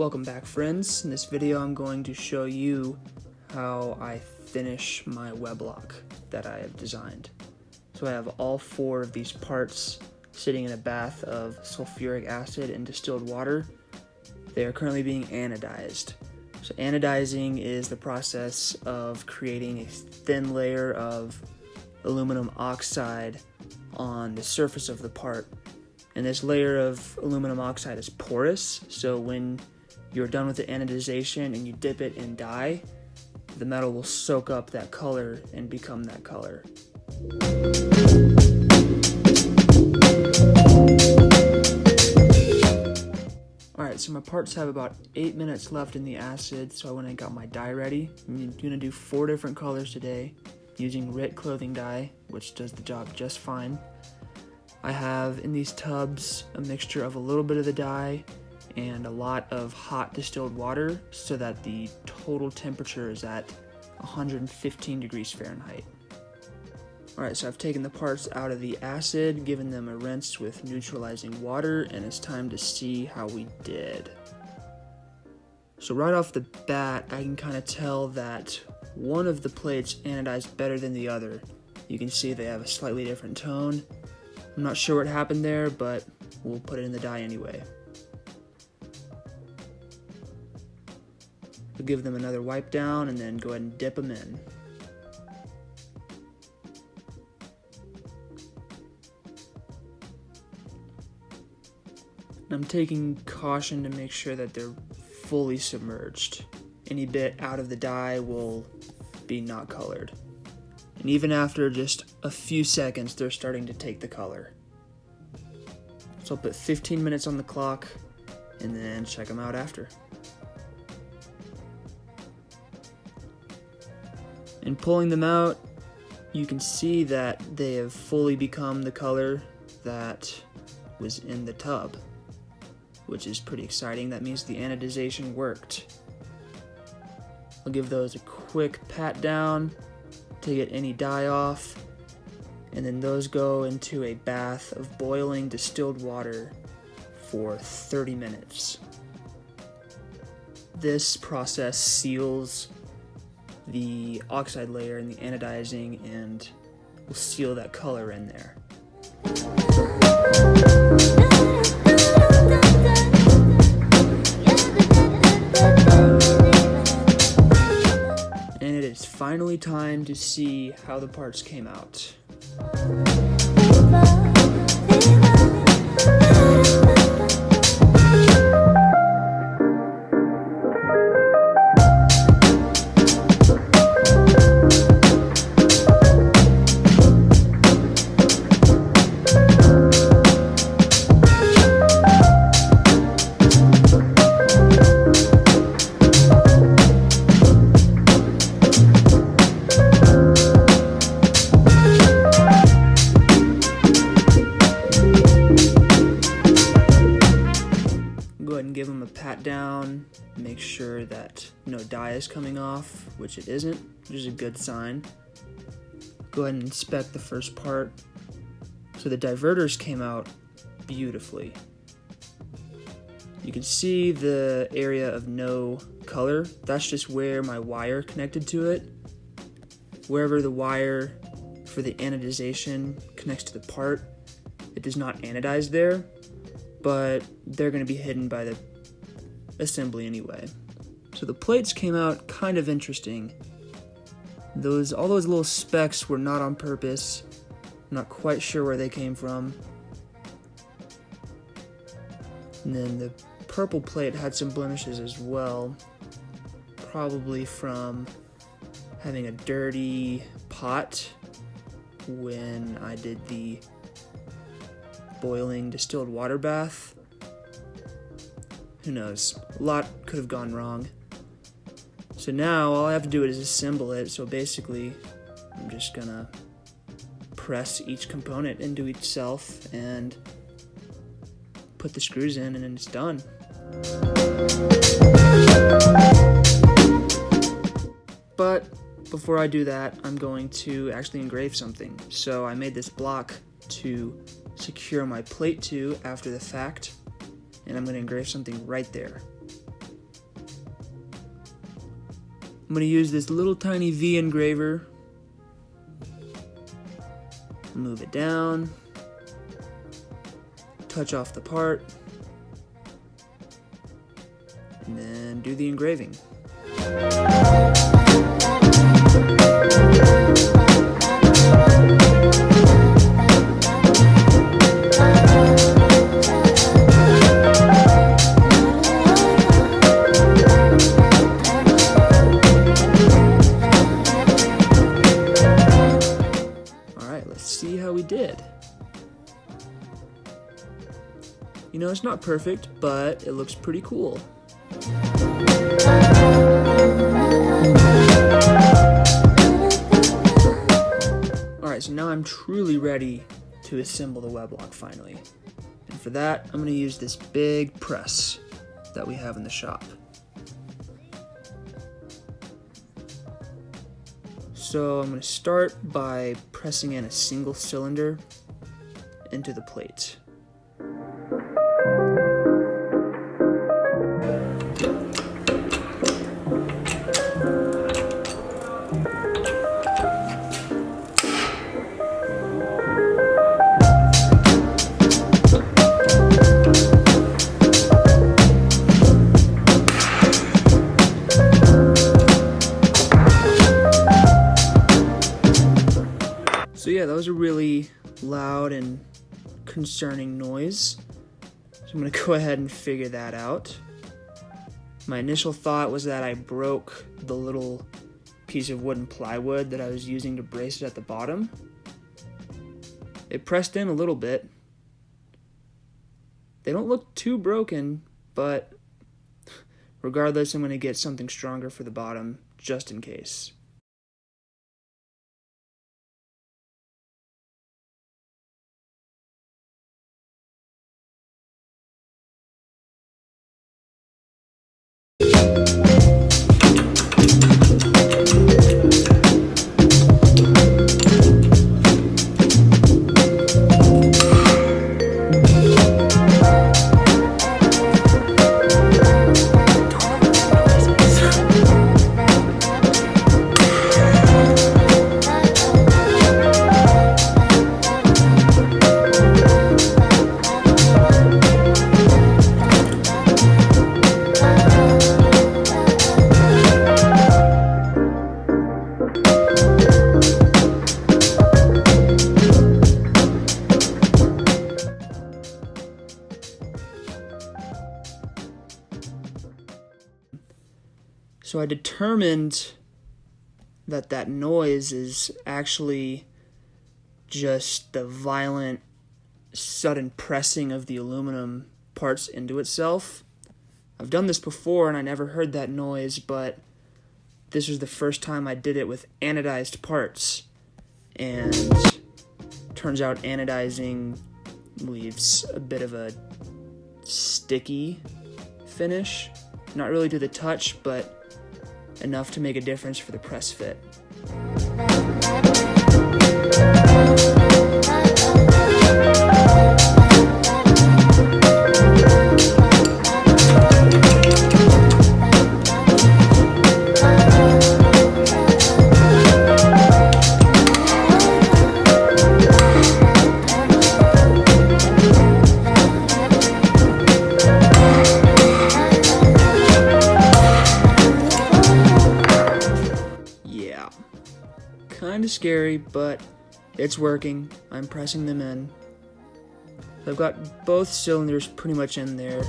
Welcome back, friends. In this video I'm going to show you how I finish my web lock that I have designed. So I have all four of these parts sitting in a bath of sulfuric acid and distilled water. They are currently being anodized. So anodizing is the process of creating a thin layer of aluminum oxide on the surface of the part. And this layer of aluminum oxide is porous, so when you're done with the anodization and you dip it in dye, the metal will soak up that color and become that color. Alright, so my parts have about 8 minutes left in the acid, so I went and got my dye ready. I'm going to do 4 different colors today using RIT clothing dye, which does the job just fine. I have in these tubs a mixture of a little bit of the dye and a lot of hot distilled water so that the total temperature is at 115 degrees Fahrenheit. Alright, so I've taken the parts out of the acid, given them a rinse with neutralizing water, and it's time to see how we did. So right off the bat, I can kind of tell that one of the plates anodized better than the other. You can see they have a slightly different tone. I'm not sure what happened there, but we'll put it in the dye anyway. We'll give them another wipe down and then go ahead and dip them in. I'm taking caution to make sure that they're fully submerged. Any bit out of the dye will be not colored. And even after just a few seconds, they're starting to take the color. So I'll put 15 minutes on the clock and then check them out after. In pulling them out, you can see that they have fully become the color that was in the tub, which is pretty exciting. That means the anodization worked. I'll give those a quick pat down to get any dye off, and then those go into a bath of boiling distilled water for 30 minutes. This process seals the oxide layer in the anodizing and will seal that color in there. And it is finally time to see how the parts came out. Go ahead and give them a pat down, make sure that no dye is coming off, which it isn't, which is a good sign. Go ahead and inspect the first part. So the diverters came out beautifully. You can see the area of no color. That's just where my wire connected to it. Wherever the wire for the anodization connects to the part, it does not anodize there, but they're going to be hidden by the assembly anyway. So the plates came out kind of interesting. All those little specks were not on purpose. I'm not quite sure where they came from. And then the purple plate had some blemishes as well, probably from having a dirty pot when I did the boiling distilled water bath. Who knows? A lot could have gone wrong. So now all I have to do is assemble it. So basically, I'm just gonna press each component into itself and put the screws in, and then it's done. But before I do that, I'm going to actually engrave something. So I made this block to secure my plate to after the fact, and I'm going to engrave something right there. I'm going to use this little tiny V engraver. Move it down. Touch off the part. And then do the engraving. See how we did. You know, it's not perfect, but it looks pretty cool. Alright, so now I'm truly ready to assemble the web lock finally. And for that, I'm going to use this big press that we have in the shop. So I'm going to start by pressing in a single cylinder into the plate. So yeah, that was a really loud and concerning noise. So I'm going to go ahead and figure that out. My initial thought was that I broke the little piece of wooden plywood that I was using to brace it at the bottom. It pressed in a little bit. They don't look too broken, but regardless, I'm going to get something stronger for the bottom just in case. So I determined that that noise is actually just the violent, sudden pressing of the aluminum parts into itself. I've done this before and I never heard that noise, but this was the first time I did it with anodized parts. And turns out anodizing leaves a bit of a sticky finish. Not really to the touch, but enough to make a difference for the press fit. Kind of scary, but it's working. I'm pressing them in. I've got both cylinders pretty much in there.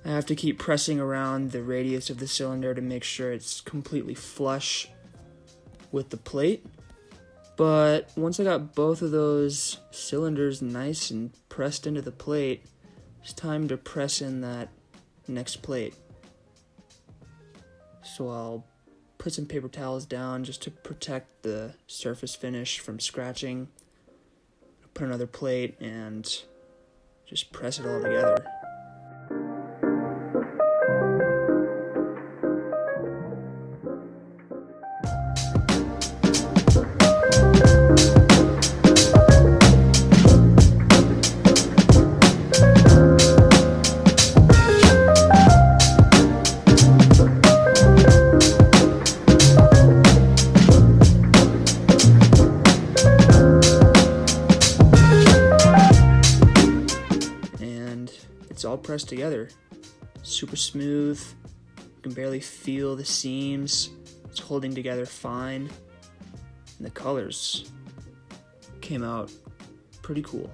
I have to keep pressing around the radius of the cylinder to make sure it's completely flush with the plate. But once I got both of those cylinders nice and pressed into the plate, it's time to press in that next plate. So I'll put some paper towels down just to protect the surface finish from scratching. Put another plate and just press it all together. pressed together. Super smooth. You can barely feel the seams. It's holding together fine. And the colors came out pretty cool.